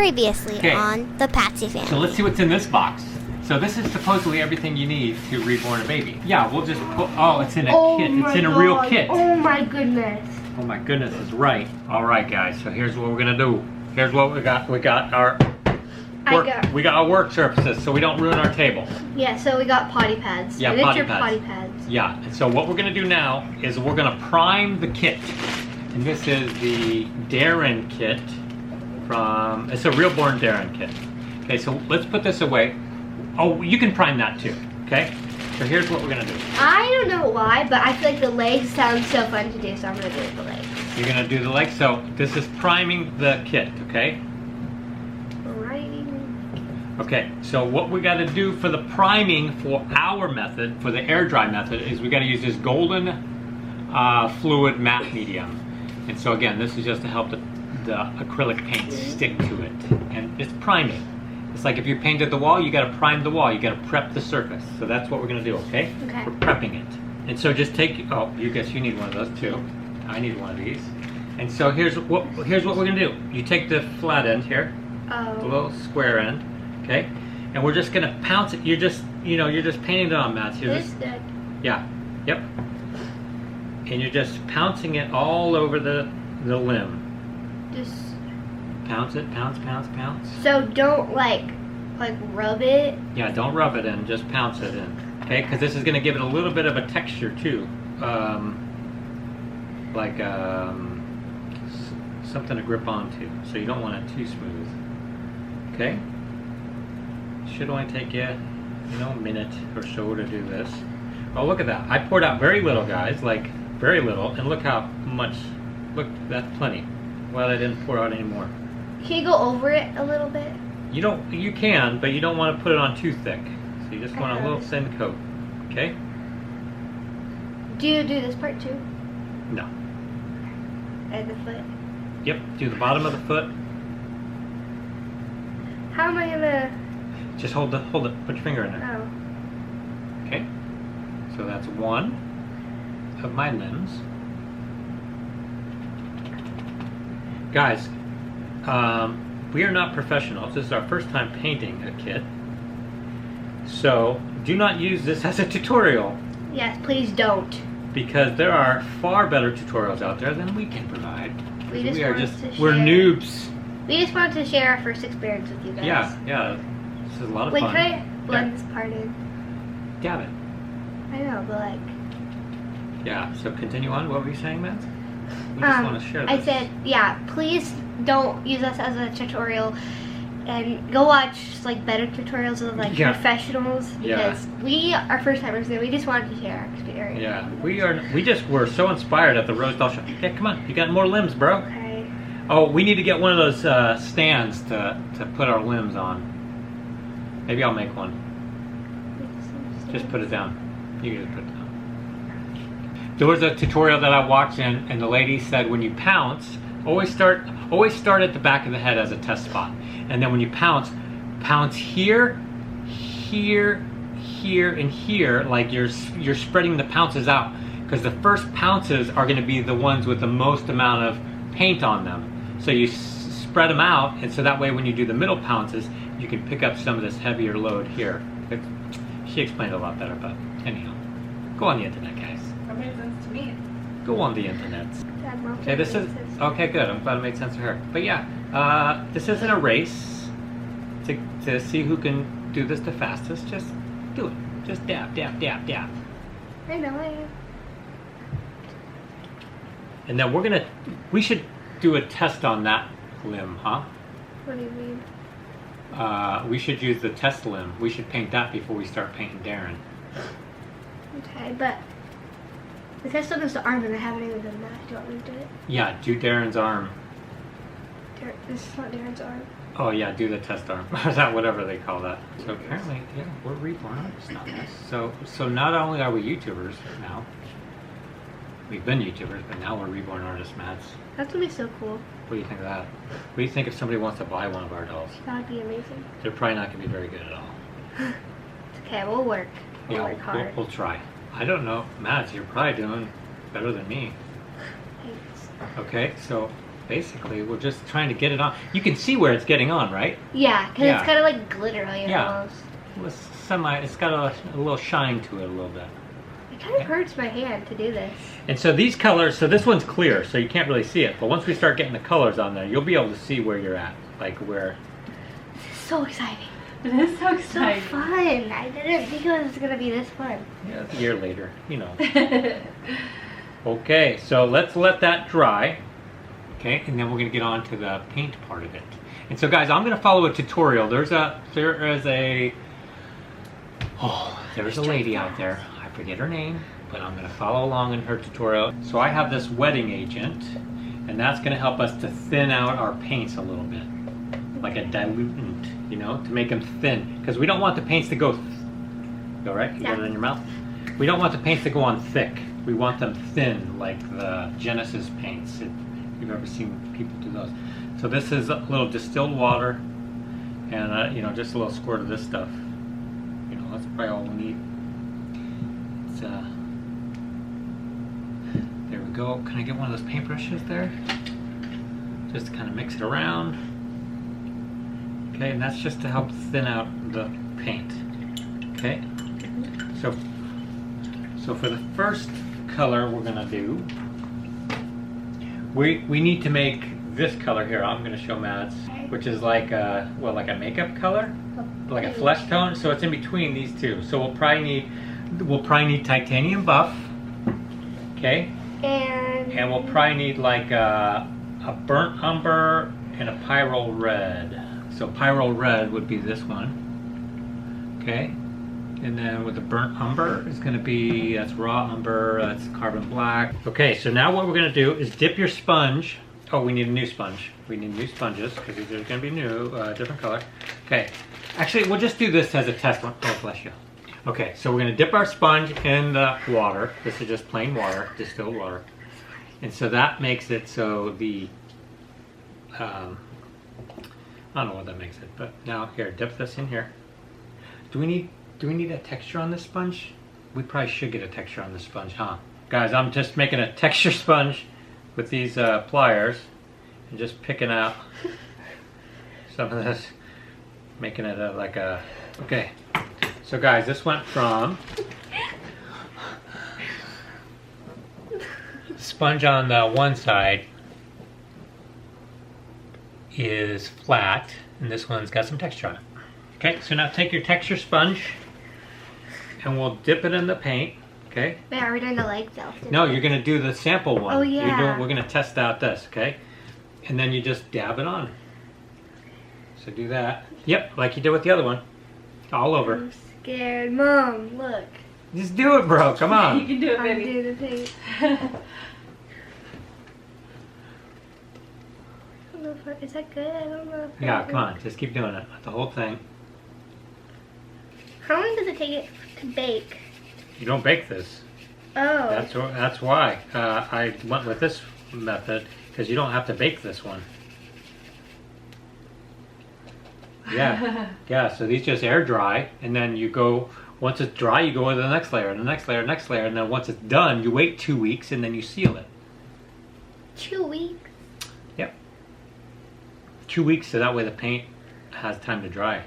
Previously on the Patsy family. So let's see what's in this box. So this is supposedly everything you need to reborn a baby. Yeah, we'll just put, oh, it's in a kit. It's in a real kit. Oh my goodness. Oh my goodness, is right. All right, guys, so here's what we're gonna do. Here's what we got. We got our work surfaces so we don't ruin our table. Yeah, so we got potty pads. Yeah, potty pads. Yeah, and so what we're gonna do now is we're gonna prime the kit. And this is the Darren kit from, it's a Realborn Darren kit. Okay, so let's put this away. Oh, you can prime that too, okay? So here's what we're gonna do. I don't know why, but I feel like the legs sound so fun to do, so I'm gonna do the legs. You're gonna do the legs, so this is priming the kit, okay? Okay, so what we gotta do for the priming for our method, for the air dry method, is we gotta use this golden fluid matte medium. And so again, this is just to help the acrylic paint stick to it. And it's priming. It's like if you painted the wall, you gotta prime the wall, you gotta prep the surface. So that's what we're gonna do, okay? Okay. We're prepping it. And so just take, oh, you guess you need one of those too. I need one of these. And so here's what we're gonna do. You take the flat end here, the little square end, okay? And we're just gonna pounce it. You're just painting it on, Matt. Yeah, yep. And you're just pouncing it all over the limb. Just pounce it, pounce. So don't like rub it. Yeah, don't rub it in, just pounce it in. Okay, because this is gonna give it a little bit of a texture too. Something to grip onto. So you don't want it too smooth. Okay? Should only take you, a minute or so to do this. Oh, look at that. I poured out very little, guys, like very little, and look how much, look, that's plenty. Well, I didn't pour out any more. Can you go over it a little bit? You can, but you don't want to put it on too thick. So you just want a little thin coat, okay? Do you do this part too? No. And the foot? Yep, do the bottom of the foot. How am I gonna... Just hold it, put your finger in there. Oh. Okay, so that's one of my limbs. Guys, we are not professionals. This is our first time painting a kit. So do not use this as a tutorial. Yes, please don't. Because there are far better tutorials out there than we can provide. We're noobs. We just wanted to share our first experience with you guys. Yeah. This is a lot of fun. Can I blend this part in? Got it. I know, but Yeah, so continue on. What were you saying, Matt? We just want to share this. I said, yeah, please don't use us as a tutorial and go watch better tutorials of professionals, because we are first timers there. We just wanted to share our experience. Yeah, we're so inspired at the Rose Doll Show. Hey, come on, you got more limbs, bro. Okay. Oh, we need to get one of those stands to put our limbs on. Maybe I'll make one. Just put it down. You can just put it down. There was a tutorial that I watched and the lady said when you pounce, always start at the back of the head as a test spot. And then when you pounce here, here, here, and here, like you're spreading the pounces out, because the first pounces are going to be the ones with the most amount of paint on them. So you spread them out, and so that way when you do the middle pounces, you can pick up some of this heavier load here. She explained it a lot better, but anyhow, go on the internet, guys. That made sense to me. Go on the internet. Okay, this is okay. Good. I'm glad it made sense to her. But yeah, this isn't a race to see who can do this the fastest. Just do it. Just dab. I know I am. And then we should do a test on that limb, huh? What do you mean? We should use the test limb. We should paint that before we start painting Darren. Okay, but the test limb is the arm, and I haven't even done that. Do you want me to do it? Yeah, do Darren's arm. This is not Darren's arm. Oh yeah, do the test arm. Or that, whatever they call that. So apparently, yeah, we're Reborn. It's not nice. So not only are we YouTubers now, we've been YouTubers, but now we're Reborn artists, Mads. That's gonna be so cool. What do you think of that? What do you think if somebody wants to buy one of our dolls? That'd be amazing. They're probably not gonna be very good at all. It's okay, we'll work. We'll work hard. We'll try. I don't know, Mads, you're probably doing better than me. Thanks. Okay, so basically. We're just trying to get it on. You can see where it's getting on, right? Yeah, because it's kind of like glittery almost. It's got a little shine to it a little bit. It kind of hurts my hand to do this. And so these colors, so this one's clear, so you can't really see it. But once we start getting the colors on there, you'll be able to see where you're at. Like where... This is so exciting. It is so exciting. So fun. I didn't think it was going to be this fun. Yeah, a year later, you know. Okay, so let's let that dry. Okay, and then we're going to get on to the paint part of it. And so guys, I'm going to follow a tutorial. There's a lady out there. I forget her name, but I'm going to follow along in her tutorial. So I have this wetting agent, and that's going to help us to thin out our paints a little bit. Like a dilutant, you know, to make them thin. Because we don't want the paints to go right? You got it in your mouth? We don't want the paints to go on thick. We want them thin, like the Genesis paints. If you've ever seen people do those. So this is a little distilled water, and you know, just a little squirt of this stuff. You know, that's probably all we need. It's, there we go. Can I get one of those paintbrushes there? Just to kind of mix it around. Okay, and that's just to help thin out the paint. Okay, so for the first color we're gonna do, we need to make this color here. I'm gonna show Mads, which is like a makeup color, like a flesh tone. So it's in between these two. So we'll probably need titanium buff. Okay, and we'll probably need like a burnt umber and a pyrrole red. So pyrrole red would be this one. Okay. And then with the burnt umber, it's going to be, that's raw umber, that's carbon black. Okay, so now what we're going to do is dip your sponge. Oh, we need a new sponge. We need new sponges because these are going to be new, different color. Okay, actually, we'll just do this as a test one. Oh, bless you. Okay, so we're going to dip our sponge in the water. This is just plain water, distilled water. And so that makes it so the, I don't know what that makes it, but now here, dip this in here. Do we need a texture on this sponge? We probably should get a texture on this sponge, huh? Guys, I'm just making a texture sponge with these pliers and just picking out some of this, making it like a, okay. So guys, this went from sponge on the one side is flat, and this one's got some texture on it. Okay, so now take your texture sponge and we'll dip it in the paint. Okay. Wait, are we doing the leg though? No, you're gonna do the sample one. Oh yeah. We're gonna test out this, okay? And then you just dab it on. So do that. Yep, like you did with the other one. All over. I'm scared. Mom, look. Just do it, bro. Come on. You can do it, baby. I'm doing the paint. I don't know if is that good? I don't know. If Yeah, come on. Just keep doing it. The whole thing. How long does it take it to bake? You don't bake this. Oh. That's why I went with this method, because you don't have to bake this one. Yeah, yeah. So these just air dry, and then you go. Once it's dry, you go to the next layer, and the next layer, next layer, and then once it's done, you wait 2 weeks, and then you seal it. 2 weeks. Yep. 2 weeks, so that way the paint has time to dry.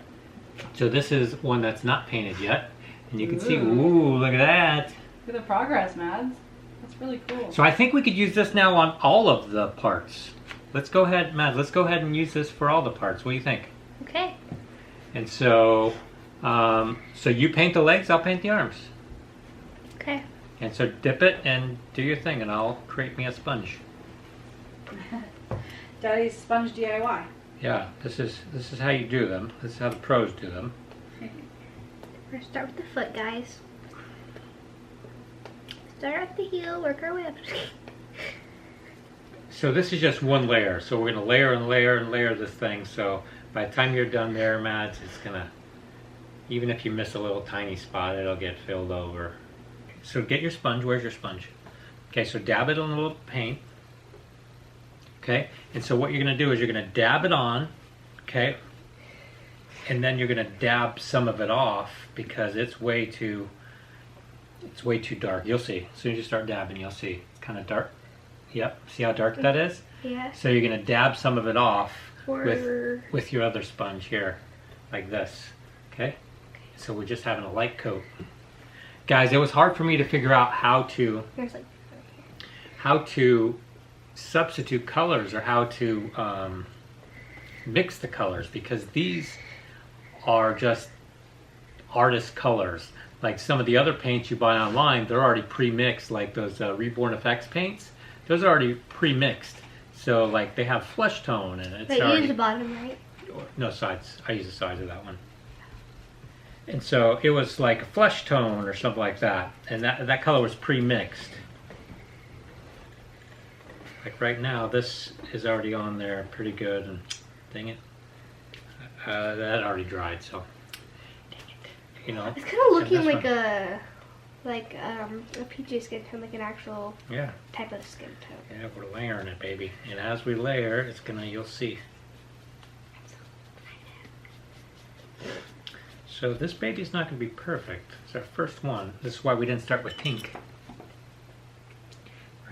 So this is one that's not painted yet, and you can see. Ooh, look at that. Look at the progress, Mads. That's really cool. So I think we could use this now on all of the parts. Let's go ahead, Matt. Let's go ahead and use this for all the parts. What do you think? Okay. And so, so you paint the legs, I'll paint the arms. Okay. And so dip it and do your thing, and I'll create me a sponge. Daddy's sponge DIY. Yeah, this is how you do them. This is how the pros do them. We're gonna start with the foot, guys. Start at the heel, work our way up. So this is just one layer. So we're gonna layer and layer and layer this thing. So by the time you're done there, Mads, it's gonna, even if you miss a little tiny spot, it'll get filled over. So get your sponge. Where's your sponge? Okay, so dab it on a little paint. Okay, and so what you're gonna do is you're gonna dab it on, okay, and then you're gonna dab some of it off because it's way too dark. You'll see. As soon as you start dabbing, you'll see. It's kind of dark. Yep. See how dark that is? Yeah. So you're going to dab some of it off Or... with your other sponge here, like this. Okay? So we're just having a light coat. Guys, it was hard for me to figure out how to substitute colors or how to mix the colors, because these are just artist colors. Like some of the other paints you buy online, they're already pre-mixed, like those Reborn Effects paints. Those are already pre-mixed. So like they have flesh tone and it's But you already... use the bottom, right? No, sides. I use the sides of that one. And so it was like a flesh tone or something like that. And that color was pre-mixed. Like right now, this is already on there pretty good. And dang it. That already dried, so... You know, it's kind of looking like a peachy skin tone, like an actual type of skin tone. Yeah, we're layering it, baby. And as we layer, it's gonna, you'll see. So this baby's not gonna be perfect. It's our first one. This is why we didn't start with pink.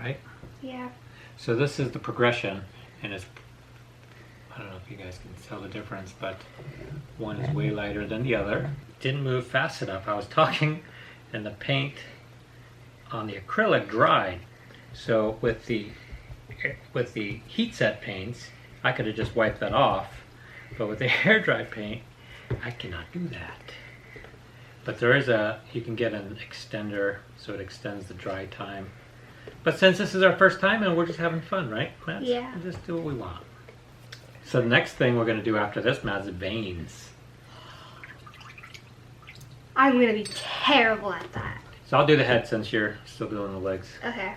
Right? Yeah. So this is the progression, and it's, I don't know if you guys can tell the difference, but one is way lighter than the other. Didn't move fast enough. I was talking and the paint on the acrylic dried. So with the heat set paints, I could have just wiped that off. But with the hair dry paint, I cannot do that. But there is you can get an extender so it extends the dry time. But since this is our first time and we're just having fun, right, Mads? Yeah. We'll just do what we want. So the next thing we're going to do after this, Mads, is veins. I'm going to be terrible at that. So I'll do the head since you're still doing the legs. Okay.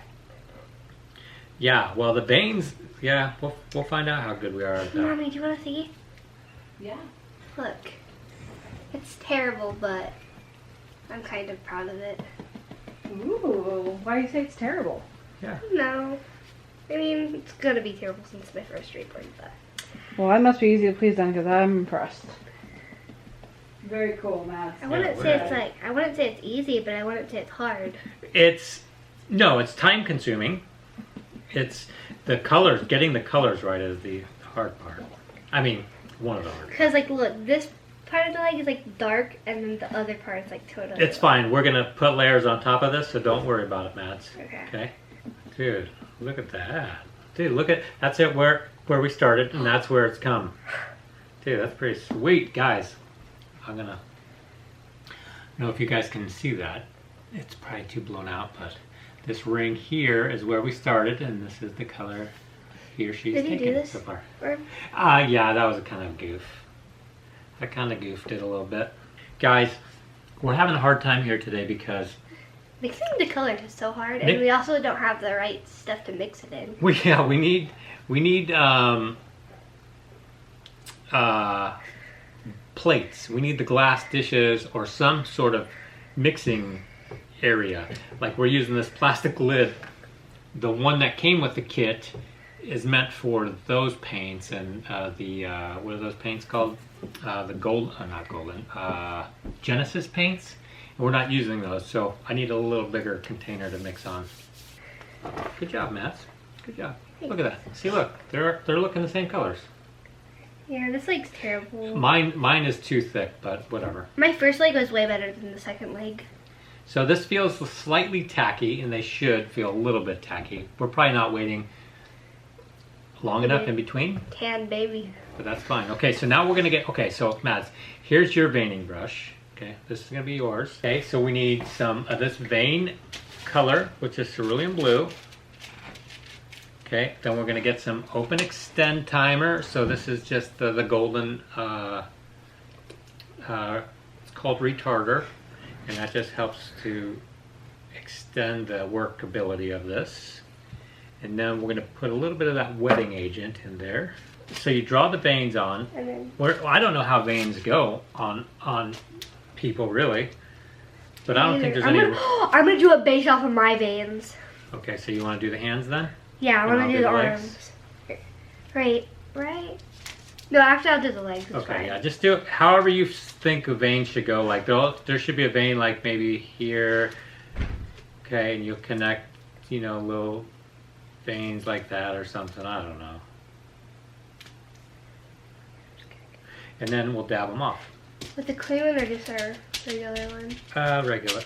Yeah, well the veins, yeah, we'll find out how good we are at that. Mommy, do you want to see? Yeah. Look. It's terrible, but I'm kind of proud of it. Ooh, why do you say it's terrible? Yeah. No. I mean, it's going to be terrible since it's my first Reborn, but... Well, that must be easy to please then, because I'm impressed. Very cool, Matt. I wouldn't say it's easy, but I wouldn't say it's hard. It's time consuming. It's the colors, getting the colors right is the hard part. I mean, one of the hard parts. Because, like, look, this part of the leg is, like, dark, and then the other part is, like, totally It's fine. We're going to put layers on top of this, so don't worry about it, Mads. Okay? Dude, look at that. Dude, look at, that's it where we started, and that's where it's come. Dude, that's pretty sweet, guys. I'm going to, I don't know if you guys can see that. It's probably too blown out, but this ring here is where we started, and this is the color he or she's taken so far. Yeah, that was a kind of goof. I kind of goofed it a little bit. Guys, we're having a hard time here today because mixing the colors is so hard, and we also don't have the right stuff to mix it in. We need plates. We need the glass dishes or some sort of mixing area. Like we're using this plastic lid. The one that came with the kit is meant for those paints, and what are those paints called? The not golden, Genesis paints. And we're not using those, so I need a little bigger container to mix on. Good job, Matt. Good job. Look at that. See, look, they're looking the same colors. Yeah, this leg's terrible. Mine is too thick, but whatever. My first leg was way better than the second leg. So this feels slightly tacky, and they should feel a little bit tacky. We're probably not waiting long enough in between. Tan baby. But that's fine. Okay, so now we're going to get... Okay, so Mads, here's your veining brush. Okay, this is going to be yours. Okay, so we need some of this vein color, which is cerulean blue. Okay, then we're going to get some open extend timer. So this is just the golden... it's called retarder. And that just helps to extend the workability of this. And then we're going to put a little bit of that wetting agent in there. So you draw the veins on. And then, I don't know how veins go on people really, but I don't think there's any. I'm going to do it based off of my veins. Okay, so you want to do the hands then? Yeah, I'm going to do the arms. Right. No, actually I'll do the legs. Okay, fine. Yeah, just do it however you think a vein should go. Like there should be a vein like maybe here. Okay, and you'll connect, a little veins like that or something. I don't know. And then we'll dab them off. With the clean one or just our regular one? Regular.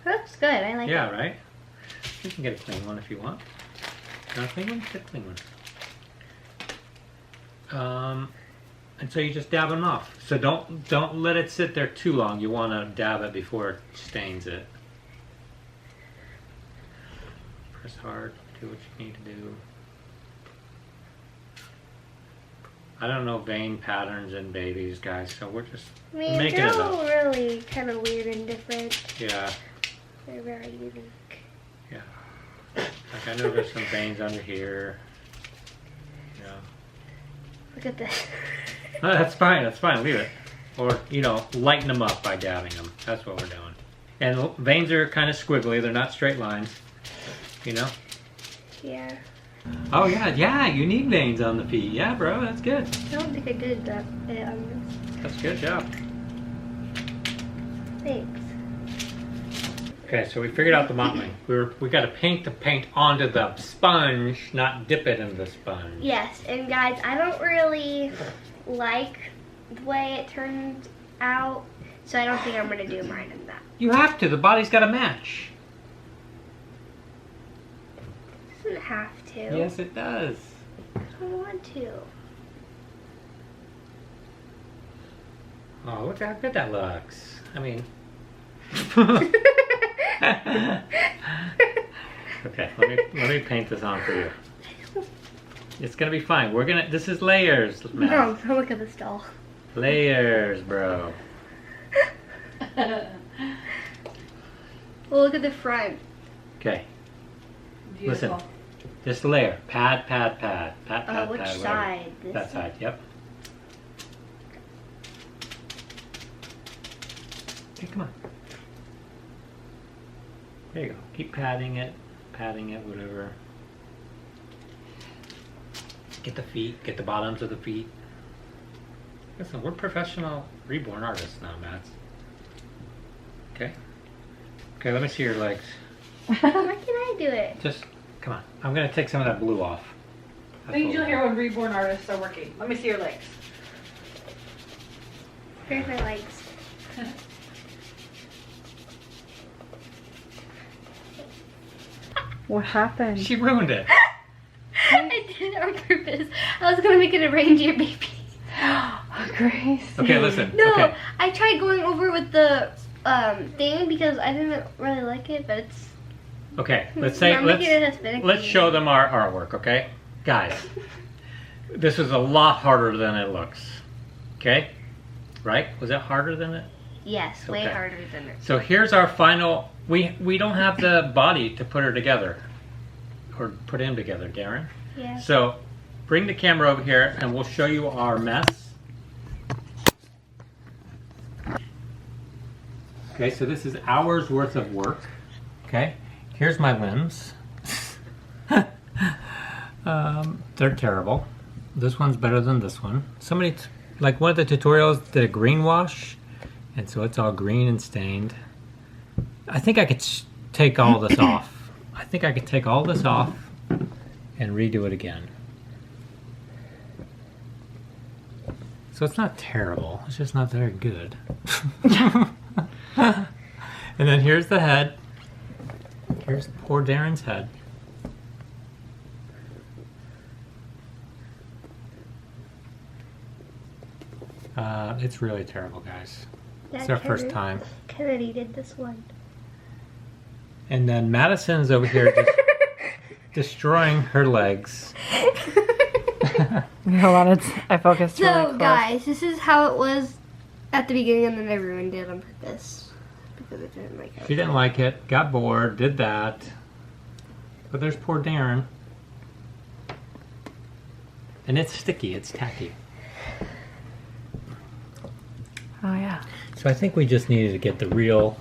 That's good. I like it. Yeah, right? You can get a clean one if you want. Want a clean one? Get a clean one. And so you just dab them off. So don't let it sit there too long. You want to dab it before it stains it. Press hard. Do what you need to do. I don't know vein patterns in babies, guys, so we're just making it up. They're all really kind of weird and different. Yeah. They're very unique. Yeah. Like I know there's some veins under here. Yeah. Look at this. No, that's fine. That's fine. Leave it. Or, you know, lighten them up by dabbing them. That's what we're doing. And veins are kind of squiggly. They're not straight lines. You know? Yeah. Oh, yeah. You need veins on the feet. Yeah, bro. That's good. I don't think I did that on this. That's a good job. Thanks. Okay, so we figured out the mottling. We got to paint the paint onto the sponge, not dip it in the sponge. Yes, and guys, I don't really like the way it turned out, so I don't think I'm going to do mine in that. You have to. The body's got to match. It doesn't have to. Yes, it does. I don't want to. Oh, look how good that looks. I mean... Okay, let me paint this on for you. It's gonna be fine. This is layers, Matt. No, don't look at this doll. Layers, bro. Well, look at the front. Okay, Beautiful. listen. Just a layer. Pad. Which whatever. side? This That side, yep. Okay, come on. There you go. Keep patting it, whatever. Get the feet, get the bottoms of the feet. Listen, we're professional reborn artists now, Mads. Okay? Okay, let me see your legs. Why can't I do it? Just, come on. I'm going to take some of that blue off. I think you'll hear when reborn artists are working. Let me see your legs. Here's my legs. What happened? She ruined it. I did it on purpose. I was going to make it a reindeer baby. Grace. Okay, listen. No, Okay. I tried going over with the thing because I didn't really like it, but it's... Okay, let's show them our artwork, okay? Guys, this is a lot harder than it looks. Okay? Right? Was it harder than it? Yes, way Okay. harder than it. So here's our final... We don't have the body to put her together. Or put him together, Darren. Yeah. So bring the camera over here and we'll show you our mess. Okay, so this is hours worth of work. Okay, here's my limbs. They're terrible. This one's better than this one. Somebody, like one of the tutorials did a green wash, and so it's all green and stained. I think I could take all this off. I think I could take all this off and redo it again. So it's not terrible, it's just not very good. And then here's the head. Here's poor Darren's head. It's really terrible, guys. Yeah, It's our first time. Kennedy did this one. And then Madison's over here just destroying her legs. Hold on, I focused really So, close. guys, this is how it was at the beginning, and then I ruined it on purpose because I didn't like it. She didn't like it, got bored, did that. But there's poor Darren. And it's sticky, it's tacky. Oh yeah. So I think we just needed to get the real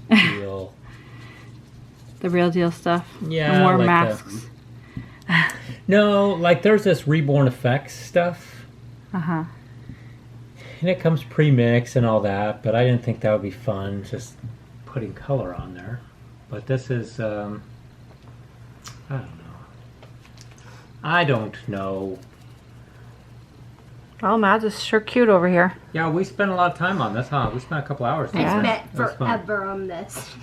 The real deal stuff. Yeah, The more like masks. No, like there's this Reborn effects stuff. Uh-huh. And it comes pre-mixed and all that, but I didn't think that would be fun, just putting color on there. But this is, I don't know. I don't know. Oh, Mads is sure cute over here. Yeah, we spent a lot of time on this, huh? We spent a couple hours. I Yeah. spent That's fun. forever on this.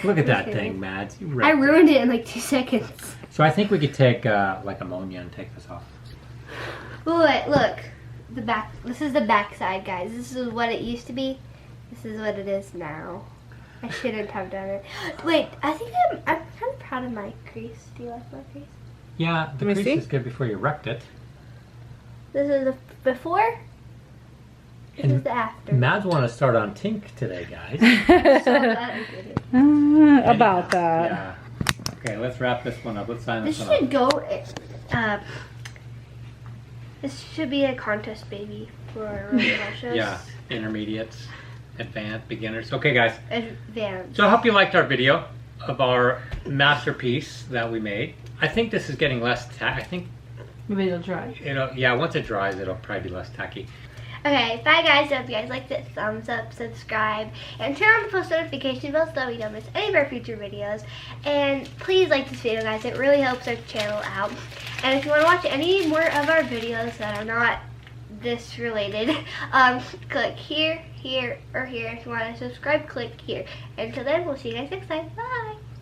Look at that thing, Mads. You I wrecked it. ruined it in like 2 seconds. So I think we could take like ammonia and take this off. Look, the back. This is the back side, guys. This is what it used to be. This is what it is now. I shouldn't have done it. Wait, I think I'm kind of proud of my crease. Do you like my crease? Yeah, the Let me crease see. is good before you wrecked it. This is the before. This And is the after. Mads want to start on Tink today, guys. So that is good. About that. Yeah. Okay, let's wrap this one up. Let's sign This this one should up. go. This should be a contest baby for really shows. Yeah, intermediates, advanced, beginners. Okay, guys. Advanced. So I hope you liked our video of our masterpiece that we made. I think this is getting less I think Maybe it'll dry. yeah, once it dries, it'll probably be less tacky. Okay, bye guys. Hope you guys liked it. Thumbs up, subscribe, and turn on the post notification bell so you don't miss any of our future videos. And please like this video, guys. It really helps our channel out. And if you want to watch any more of our videos that are not this related, click here, here, or here. If you want to subscribe, click here. Until then, we'll see you guys next time. Bye.